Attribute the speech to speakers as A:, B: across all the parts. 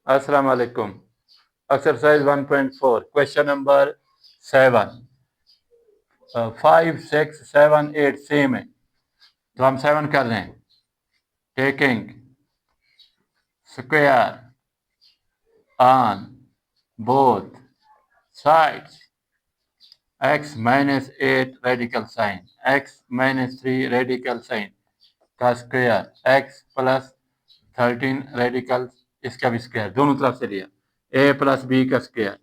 A: अस्सलाम वालेकुम। Exercise 1.4 question number 7। 5, 6, 7, 8 same है, तो हम 7 कर रहे हैं। Taking square on both sides x minus 8 radical sign, x minus 3 radical sign का स्क्वायर, x प्लस 13 रेडिकल इसका भी स्क्वायर, दोनों तरफ से लिया। a प्लस b का square,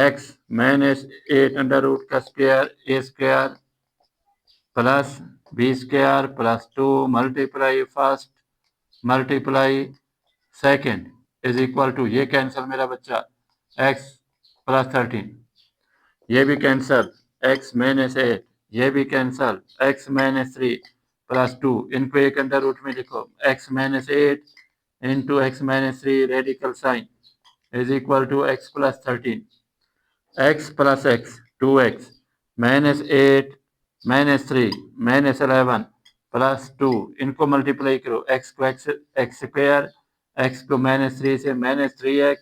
A: x minus 8 under root का square, a square plus b square plus 2 multiply first multiply second is equal to, ये कैंसिल मेरा बच्चा, x प्लस 13, ये भी कैंसिल, x माइनस 8, ये भी कैंसिल, x माइनस 3 प्लस 2, इनको एक अंडर रूट में लिखो, x minus 8 into x minus 3 radical sign is equal to x plus 13, x plus x 2x minus 8 minus 3 minus 11 plus 2, इनको multiply करो, x को x square, x को minus 3 से minus 3x,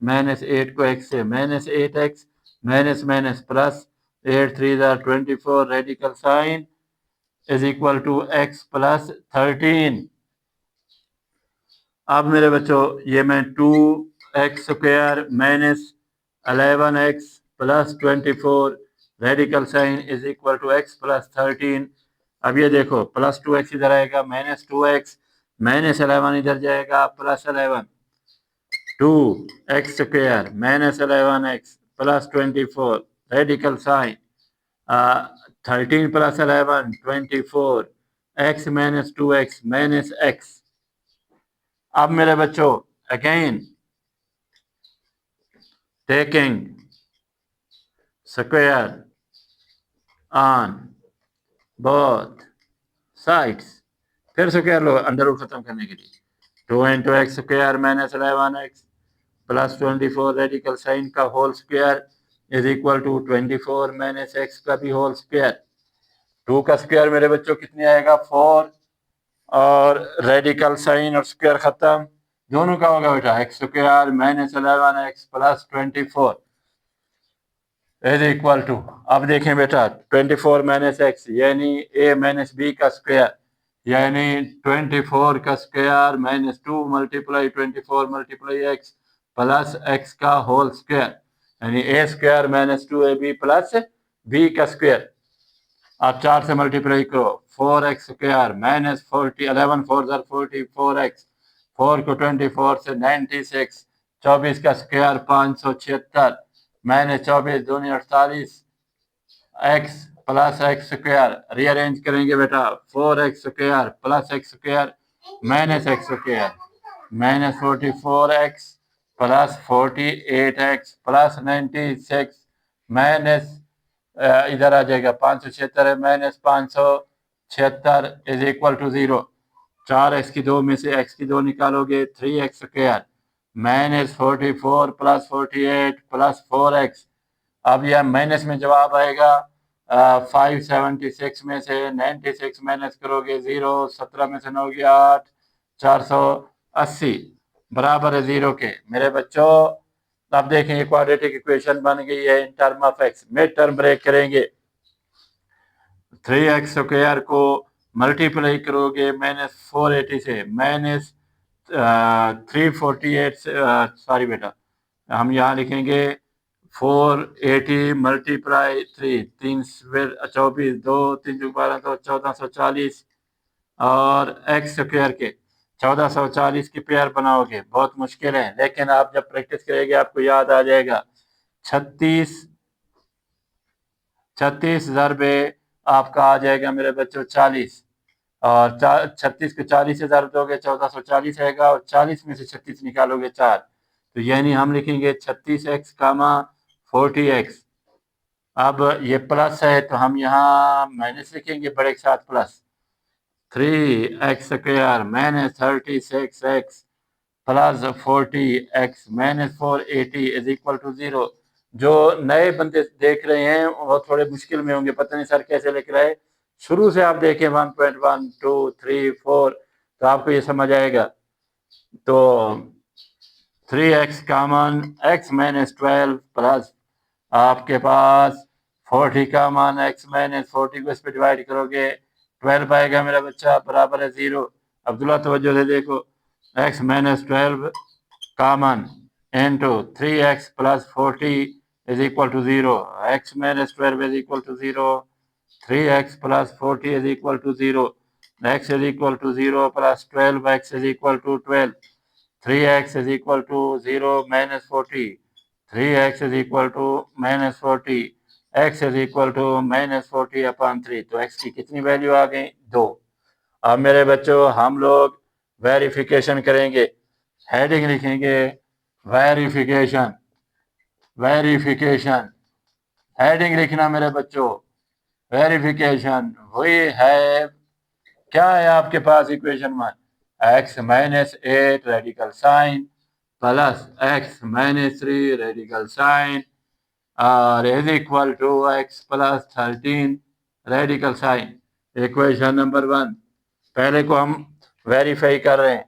A: minus 8 को x से minus 8x, minus minus plus, 8 3 24 radical sign is equal to x plus 13। अब मेरे बच्चों ये मैं 2x square minus 11x plus 24 radical sign is equal to x plus 13। अब ये देखो, प्लस 2x इधर आएगा, माइनस 2x, माइनस 11 इधर जाएगा, plus 11, 2x square minus 11x plus 24 radical sign 13 plus 11 24, x minus 2x minus x। अब मेरे बच्चों again taking square on both sides, फिर स्क्वायर लो अंडर रूट खत्म करने के लिए, 2 into x square minus 11x plus 24 radical sign का whole square is equal to 24 minus x का भी होल स्क्वायर। 2 का स्क्वायर मेरे बच्चों कितने आएगा, 4, और रेडिकल साइन और स्क्वायर खत्म, दोनों का होगा बेटा x square minus 11x plus 24 is equal to, अब देखें बेटा 24 माइनस एक्स यानी a माइनस बी का स्क्वायर, यानी 24 का square minus 2 multiply 24 multiply x plus x का होल स्क्वायर, यानी a square minus 2ab plus b का स्क्वायर। आप 4 से मल्टीप्लाई करो, 4x स्क्वायर माइनस 40, 11 4 44x, 4 को 24 से 96, 24 का स्क्वायर 576 माइनस 24 दूनी 48, x plus x square, rearrange करेंगे बेटा, 4x square plus x square minus x square minus 44x plus 48x plus 96 minus इधर आ जाएगा 576 है minus 576 is equal to 0। 4x की 2 में से x की 2 निकालोगे, 3x square minus 44 plus 48 plus 4x। अब यह माइनस में जवाब आएगा 576 में से 96 माइनस करोगे 0, 17 में से 9 गया 8, 480 बराबर है 0 के। मेरे बच्चों अब देखें क्वाड्रेटिक इक्वेशन बन गई है in term of x, mid term break करेंगे, 3x स्क्वायर को मल्टीप्लाई करोगे माइनस 480 से माइनस 348 से, सॉरी बेटा हम यहाँ लिखेंगे 480 मल्टीप्लाई 3, 3 24, 2 3 12 तो 1440 और एक्स स्क्वायर के 1440 की पेयर बनाओगे, बहुत मुश्किल है, लेकिन आप जब प्रैक्टिस करेंगे आपको याद आ जाएगा। 36 ज़रबे आपका आ जाएगा मेरे बच्चों 40, और 36 को 40 से ज़रब दोगे 1440 आएगा, और 40 में से 36 निकालोगे 4, तो यानी हम लिखेंगे 36x कामा 40x। अब ये प्लस है तो हम यहाँ माइनस लिखेंगे बड़े के साथ, plus 3x square minus 36x plus 40x minus 480 is equal to 0। जो नए बंदे देख रहे हैं वो थोड़े मुश्किल में होंगे, पता नहीं सर कैसे लिख रहे हैं, शुरू से आप देखें 1.1 2 3 4 तो आपको ये समझ आएगा। तो 3x common, x minus 12 plus आपके पास 40 कॉमन, x माइनस 40 को इस पर डिवाइड करोगे 12 आएगा मेरा बच्चा, बराबर है 0। अब्दुल्ला तवज्जो से देखो, x minus 12 common into 3x plus 40 is equal to 0. x minus 12 is equal to 0. 3x plus 40 is equal to 0. x is equal to 0 plus 12x is equal to 12. 3x is equal to 0 minus 40. 3x is equal to minus 40. x is equal to minus 40 upon 3. तो x की कितनी value आ गई? 2। अब मेरे बच्चों हम लोग verification करेंगे, हेडिंग लिखेंगे वेरिफिकेशन, वेरिफिकेशन हेडिंग लिखना मेरे बच्चों, वेरिफिकेशन। वही है, क्या है आपके पास इक्वेशन में? x minus 8 radical sign plus x minus 3 radical sign और is equal to x plus 13 radical sign. Equation number 1 पहले को हम वेरीफाई कर रहे हैं।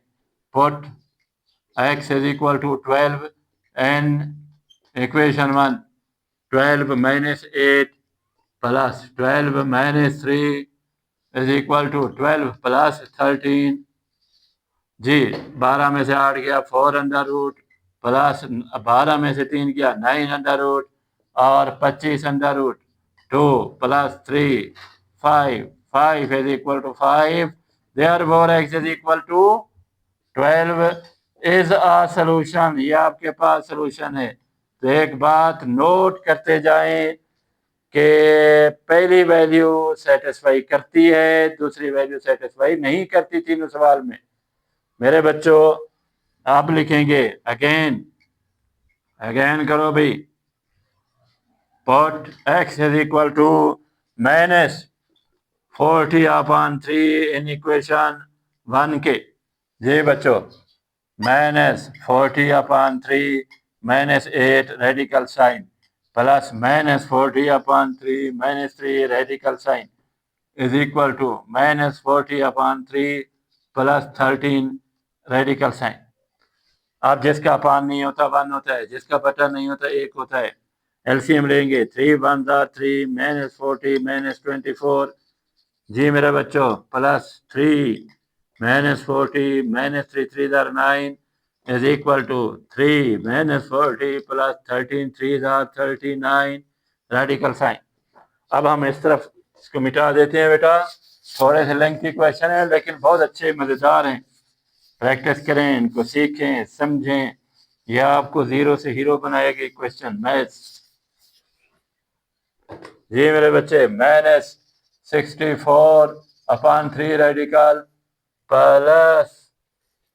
A: Put x is equal to 12 and equation 1 12 minus 8 plus 12 minus 3 is equal to 12 plus 13। जी 12 में से 8 गया 4 अंडर रूट प्लस 12 में से 3 गया 9 अंडर रूट और 25 under root 2 plus 3 5 5 is equal to 5। Therefore x is equal to 12 is a solution. ये आपके पास सॉल्यूशन है। तो एक बात नोट करते जाएं कि पहली वैल्यू सेटिस्फाई करती है, दूसरी वैल्यू सेटिस्फाई नहीं करती तीनों सवाल में। मेरे बच्चों आप लिखेंगे अगेन, अगेन करो भाई, put x is equal to minus 40 upon 3 in equation 1 के। जी बच्चों minus 40 upon 3 minus 8 radical sign plus minus 40 upon 3 minus 3 radical sign is equal to minus 40 upon 3 plus 13 radical sign. अब जिसका अपान नहीं होता 1 होता है, जिसका बटा नहीं होता 1 होता है। एलसीएम लेंगे 3 1 3 माइनस 40 माइनस 24। जी मेरे बच्चों plus 3 minus 40 minus 3 3 9 is equal to 3 minus 40 plus 13 3 39 radical sign. अब हम इस तरफ इसको मिटा देते हैं बेटा। थोड़े से लेंथी क्वेश्चन है लेकिन बहुत अच्छे मज़ेदार हैं। प्रैक्टिस करें, इनको सीखें, समझें। यह आपको जीरो से हीरो बनाएगी क्वेश्चन मैथ्स। जी मेरे बच्चे minus 64 upon 3 radical plus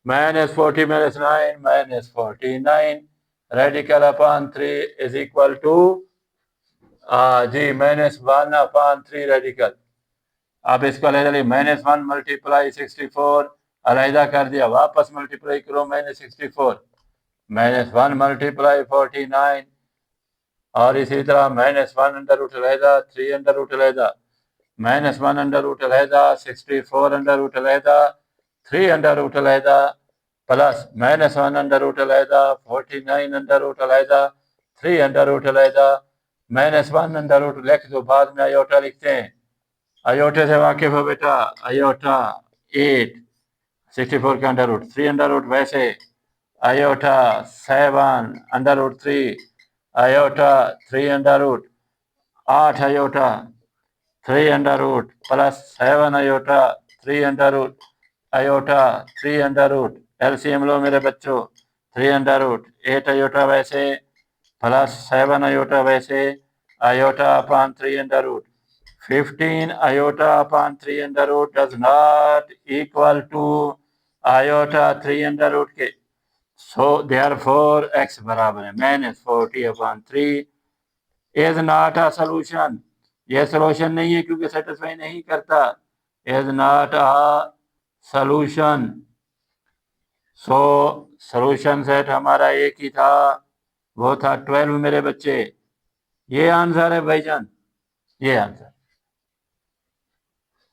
A: minus 40 minus 9 minus 49 radical upon 3 is equal to जी माइनस 1 अपॉन 3 रेडिकल। अब इसको अलग माइनस 1 मल्टीप्लाई 64 अलहदा कर दिया, वापस मल्टीप्लाई करो माइनस 64 माइनस 1 मल्टीप्लाई 49 और इसी तरह माइनस 1 अंडर रूट अलहदा 3 अंडर रूट अलहदा माइनस 1 अंडर रूट अलहदा 64 अंडर रूट अलहदा 3 अंडर रूट अलहदा प्लस माइनस 1 अंडर रूट अलहदा 49 अंडर रूट अलहदा 3 अंडर रूट अलहदा माइनस 1 अंडर रूट लिख दो, बाद में आयोटा लिखते हैं। आयोटे से वाकिफ हो बेटा, आयोटा 8 64 का अंडर रूट 3 अंडर रूट वैसे iota 7 under root 3 iota 3 under root 8 iota 3 under root plus 7 iota 3 under root iota 3 under root. LCM लो मेरे बच्चों, 3 अंडर रूट 8 आयोटा वैसे प्लस 7 आयोटा वैसे iota upon 3 under root 15 iota upon 3 under root does not equal to iota 3 under root के। So therefore x बराबर है minus 40 upon 3 is not a solution। यह solution नहीं है क्योंकि satisfy नहीं करता। is not a solution। So solution set हमारा एक ही था, वो था 12 मेरे बच्चे। ये आंसर है भाईजान, ये आंसर।